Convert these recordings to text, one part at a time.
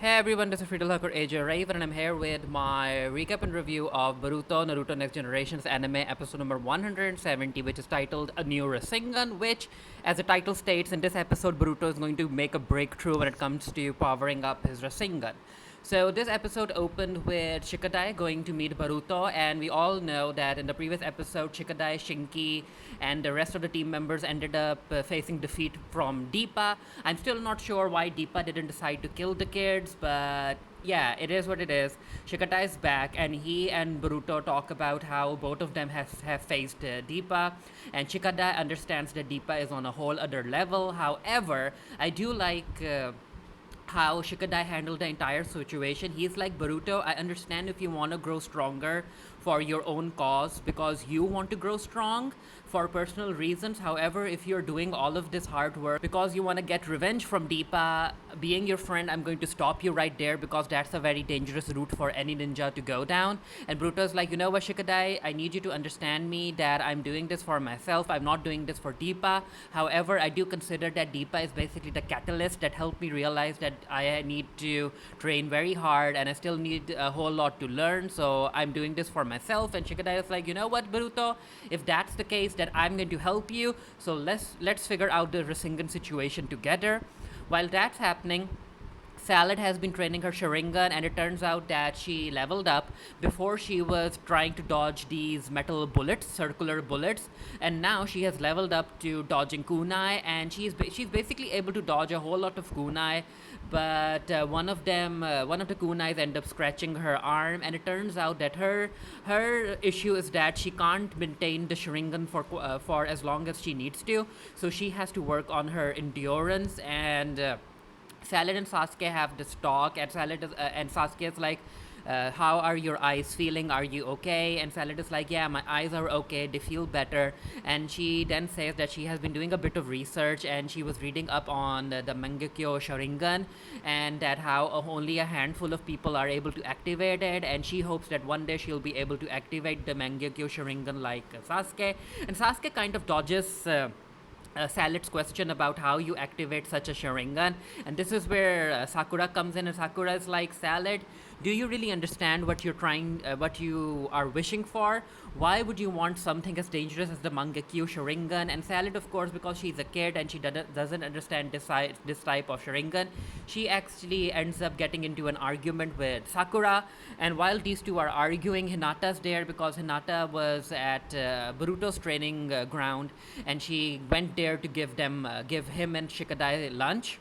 Hey everyone, this is Friedel Hacker AJ Raven, and I'm here with my recap and review of Boruto Naruto Next Generations anime episode number 170, which is titled A New Rasengan, which, as the title states, in this episode, Boruto is going to make a breakthrough when it comes to powering up his Rasengan. So this episode opened with Shikadai going to meet Baruto, and we all know that in the previous episode, Shikadai, Shinki, and the rest of the team members ended up facing defeat from Deepa. I'm still not sure why Deepa didn't decide to kill the kids, but yeah, it is what it is. Shikadai is back, and he and Baruto talk about how both of them have faced Deepa, and Shikadai understands that Deepa is on a whole other level. However, I do like. How Shikadai handled the entire situation. He's like, Baruto, I understand if you want to grow stronger for your own cause because you want to grow strong for personal reasons. However, if you're doing all of this hard work because you want to get revenge from Deepa, being your friend, I'm going to stop you right there because that's a very dangerous route for any ninja to go down. And Baruto's like, you know what, Shikadai, I need you to understand me that I'm doing this for myself. I'm not doing this for Deepa. However, I do consider that Deepa is basically the catalyst that helped me realize that I need to train very hard and I still need a whole lot to learn. So I'm doing this for myself. And Shikadai is like, you know what, Baruto, if that's the case, then I'm going to help you. So let's figure out the Rasengan situation together. While that's happening, Salad has been training her Sharingan, and it turns out that she leveled up. Before, she was trying to dodge these metal bullets, circular bullets, and now she has leveled up to dodging kunai, and she's basically able to dodge a whole lot of kunai. But one of the kunais end up scratching her arm, and it turns out that her issue is that she can't maintain the Sharingan for as long as she needs to. So she has to work on her endurance and. Salad and Sasuke have this talk, and and Sasuke is like, "How are your eyes feeling? Are you okay?" And Salad is like, "Yeah, my eyes are okay. They feel better." And she then says that she has been doing a bit of research, and she was reading up on the Mangekyo Sharingan, and that how only a handful of people are able to activate it. And she hopes that one day she'll be able to activate the Mangekyo Sharingan like Sasuke. And Sasuke kind of dodges. Salad's question about how you activate such a Sharingan. And this is where Sakura comes in, and Sakura is like, Salad, do you really understand what you are wishing for? Why would you want something as dangerous as the Mangekyo Sharingan? And Salad, of course, because she's a kid and she doesn't understand this type of Sharingan, she actually ends up getting into an argument with Sakura. And while these two are arguing, Hinata's there because Hinata was at Boruto's training ground, and she went there to give him and Shikadai lunch.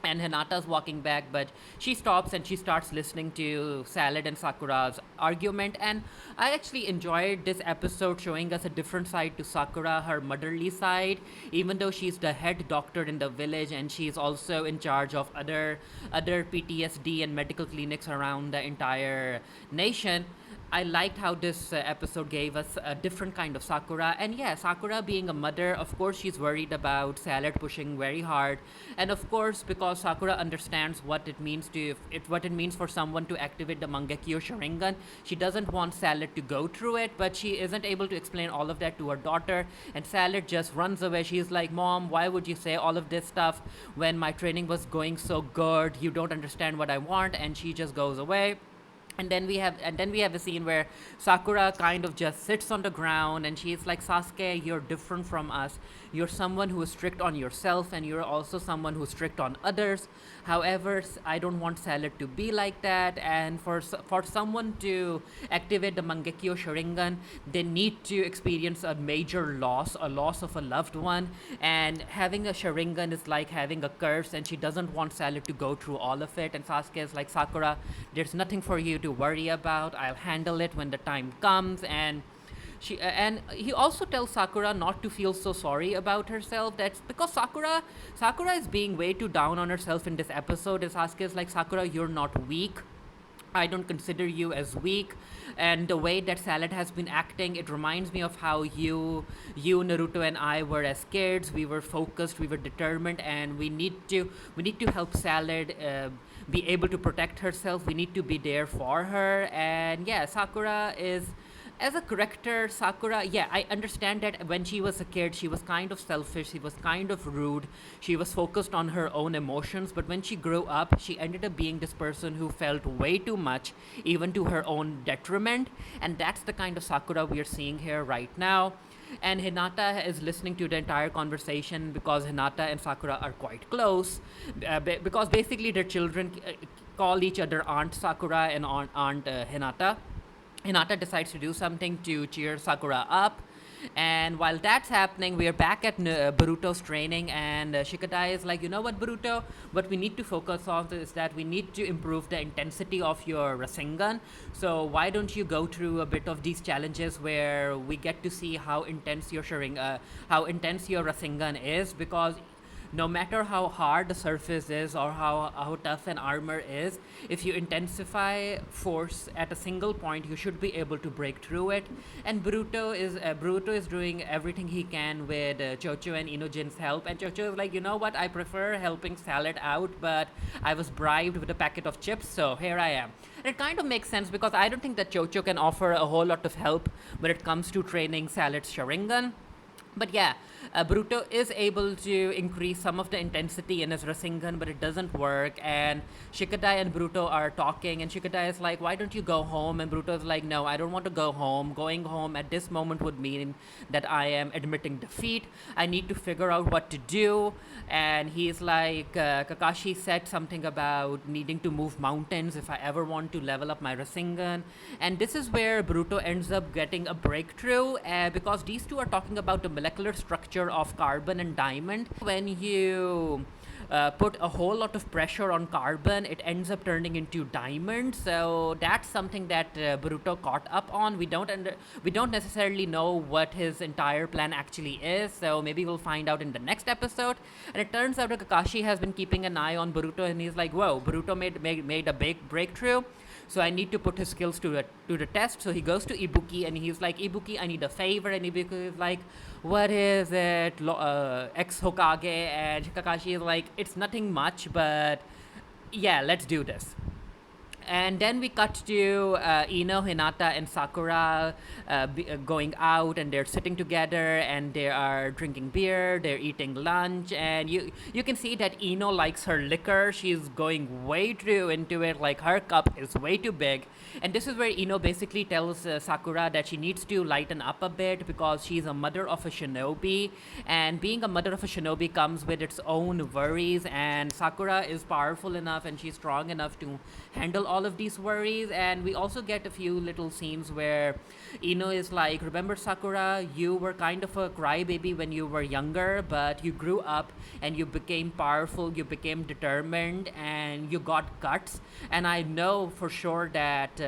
And Hinata's walking back, but she stops and she starts listening to Salad and Sakura's argument. And I actually enjoyed this episode showing us a different side to Sakura, her motherly side, even though she's the head doctor in the village and she's also in charge of other PTSD and medical clinics around the entire nation. I liked how this episode gave us a different kind of Sakura. And yeah, Sakura being a mother, of course, she's worried about Salad pushing very hard. And of course, because Sakura understands what it means for someone to activate the Mangekyo Sharingan, she doesn't want Salad to go through it, but she isn't able to explain all of that to her daughter. And Salad just runs away. She's like, Mom, why would you say all of this stuff when my training was going so good? You don't understand what I want. And she just goes away. And then we have a scene where Sakura kind of just sits on the ground and she's like, Sasuke, you're different from us. You're someone who is strict on yourself and you're also someone who's strict on others. However, I don't want Salad to be like that, and for someone to activate the Mangekyo Sharingan, they need to experience a major loss, a loss of a loved one. And having a Sharingan is like having a curse, and she doesn't want Salad to go through all of it. And Sasuke is like, Sakura, there's nothing for you to worry about. I'll handle it when the time comes. And he also tells Sakura not to feel so sorry about herself. That's because Sakura is being way too down on herself in this episode. And Sasuke is like, Sakura, you're not weak. I don't consider you as weak. And the way that Salad has been acting, it reminds me of how Naruto, and I were as kids. We were focused, we were determined, and we need to help Salad be able to protect herself. We need to be there for her. And yeah, Sakura is As a character, Sakura, yeah, I understand that when she was a kid, she was kind of selfish, she was kind of rude, she was focused on her own emotions, but when she grew up, she ended up being this person who felt way too much, even to her own detriment, and that's the kind of Sakura we are seeing here right now. And Hinata is listening to the entire conversation because Hinata and Sakura are quite close, because basically their children call each other Aunt Sakura and Aunt Hinata. Hinata decides to do something to cheer Sakura up. And while that's happening, we are back at Boruto's training, and Shikadai is like, you know what, Boruto? What we need to focus on is that we need to improve the intensity of your Rasengan. So why don't you go through a bit of these challenges where we get to see how intense your Rasengan is? Because no matter how hard the surface is or how tough an armor is, if you intensify force at a single point, you should be able to break through it. And Bruto is doing everything he can with Chocho and Inojin's help. And Chocho is like, you know what? I prefer helping Salad out, but I was bribed with a packet of chips, so here I am. And it kind of makes sense because I don't think that Chocho can offer a whole lot of help when it comes to training Salad's Sharingan. But yeah, Bruto is able to increase some of the intensity in his Rasengan, but it doesn't work. And Shikadai and Bruto are talking, and Shikadai is like, why don't you go home? And Bruto is like, no, I don't want to go home. Going home at this moment would mean that I am admitting defeat. I need to figure out what to do. And he's like, Kakashi said something about needing to move mountains if I ever want to level up my Rasengan. And this is where Bruto ends up getting a breakthrough because these two are talking about the molecular structure of carbon and diamond. When you put a whole lot of pressure on carbon, it ends up turning into diamond. So that's something that Boruto caught up on. We don't necessarily know what his entire plan actually is. So maybe we'll find out in the next episode. And it turns out that Kakashi has been keeping an eye on Boruto, and he's like, "Whoa, Boruto made a big breakthrough. So I need to put his skills to the test." So he goes to Ibuki and he's like, "Ibuki, I need a favor." And Ibuki is like, "What is it, ex Hokage?" And Kakashi is like, "It's nothing much, but yeah, let's do this." And then we cut to Ino, Hinata, and Sakura going out, and they're sitting together, and they are drinking beer, they're eating lunch, and you can see that Ino likes her liquor. She's going way too into it, like her cup is way too big. And this is where Ino basically tells Sakura that she needs to lighten up a bit because she's a mother of a shinobi, and being a mother of a shinobi comes with its own worries, and Sakura is powerful enough and she's strong enough to handle all of these worries. And we also get a few little scenes where Ino is like, "Remember, Sakura, you were kind of a crybaby when you were younger, but you grew up and you became powerful, you became determined, and you got guts. And I know for sure that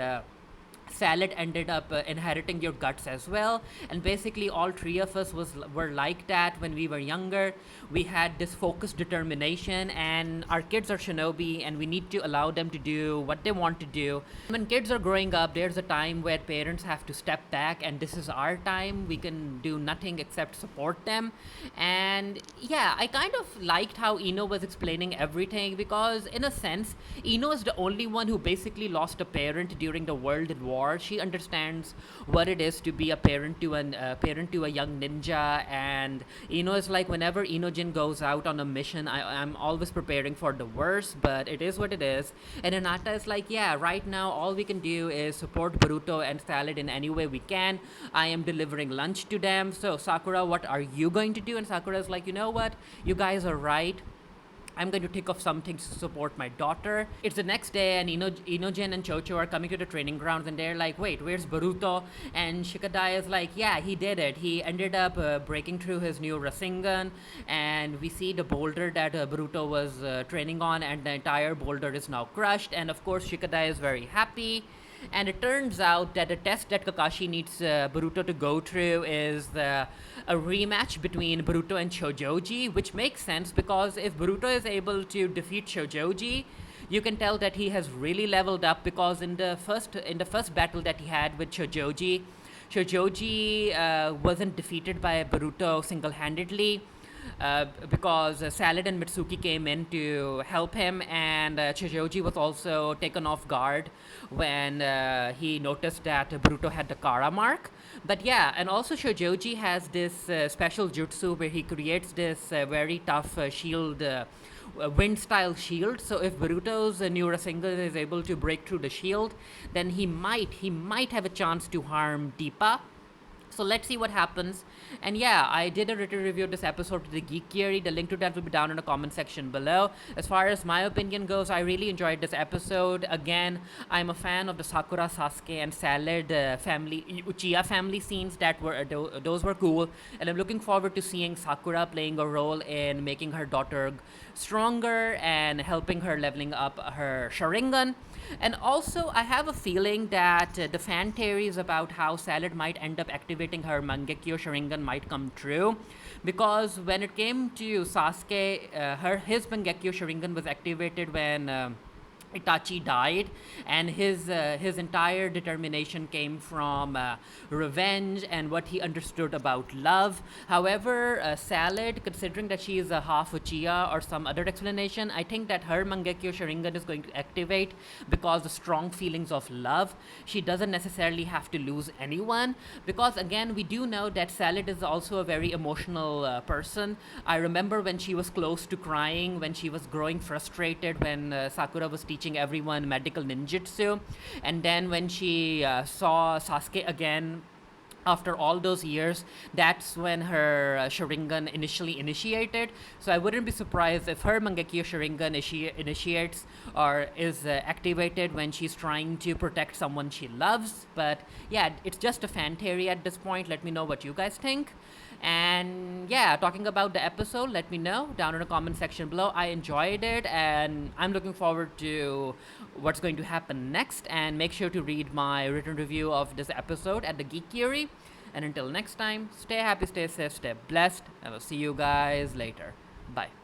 Salad ended up inheriting your guts as well." And basically all three of us were like that when we were younger. We had this focused determination, and our kids are shinobi and we need to allow them to do what they want to do. When kids are growing up, there's a time where parents have to step back, and this is our time. We can do nothing except support them. And yeah, I kind of liked how Ino was explaining everything because in a sense, Ino is the only one who basically lost a parent during the World War. She understands what it is to be a parent to a young ninja. And Ino is like, whenever Inojin goes out on a mission, I'm always preparing for the worst, but it is what it is. And Hinata is like, yeah, right now all we can do is support Boruto and Salad in any way we can. I am delivering lunch to them. So Sakura, what are you going to do? And Sakura is like, you know what, you guys are right. I'm going to think of something to support my daughter. It's the next day, and Inogen and Chocho are coming to the training grounds, and they're like, wait, where's Boruto? And Shikadai is like, yeah, he did it. He ended up breaking through his new Rasengan, and we see the boulder that Boruto was training on, and the entire boulder is now crushed. And of course, Shikadai is very happy. And it turns out that the test that Kakashi needs Boruto to go through is a rematch between Boruto and Chojoji, which makes sense because if Boruto is able to defeat Chojoji, you can tell that he has really leveled up because in the first battle that he had with Chojoji, Chojoji wasn't defeated by Boruto single-handedly. because Salad and Mitsuki came in to help him, and Chijoji was also taken off guard when he noticed that Boruto had the Kara mark. But yeah, and also Shojoji has this special jutsu where he creates this very tough shield, wind style shield. So if Boruto's new Rasengan is able to break through the shield, then he might have a chance to harm Deepa. So let's see what happens. And yeah, I did a written review of this episode to the Geek Theory. The link to that will be down in the comment section below. As far as my opinion goes, I really enjoyed this episode. Again, I'm a fan of the Sakura, Sasuke, and Salad family, Uchiha family scenes. Those were cool, and I'm looking forward to seeing Sakura playing a role in making her daughter stronger and helping her leveling up her Sharingan. And also, I have a feeling that the fan theories about how Salad might end up activating her Mangekyo Sharingan might come true. Because when it came to Sasuke, his Mangekyo Sharingan was activated when Itachi died, and his entire determination came from revenge and what he understood about love. However, Salad, considering that she is a half Uchiha or some other explanation, I think that her Mangekyo Sharingan is going to activate because of strong feelings of love. She doesn't necessarily have to lose anyone, because again, we do know that Salad is also a very emotional person. I remember when she was close to crying, when she was growing frustrated, when Sakura was teaching everyone medical ninjutsu, and then when she saw Sasuke again after all those years, that's when her Sharingan initially initiated. So I wouldn't be surprised if her Mangekyo Sharingan initiates or is activated when she's trying to protect someone she loves. But yeah, it's just a fan theory at this point. Let me know what you guys think. And yeah, talking about the episode, let me know down in the comment section below. I enjoyed it, and I'm looking forward to what's going to happen next. And make sure to read my written review of this episode at the Geek Theory. And until next time, stay happy, stay safe, stay blessed, and I'll see you guys later. Bye.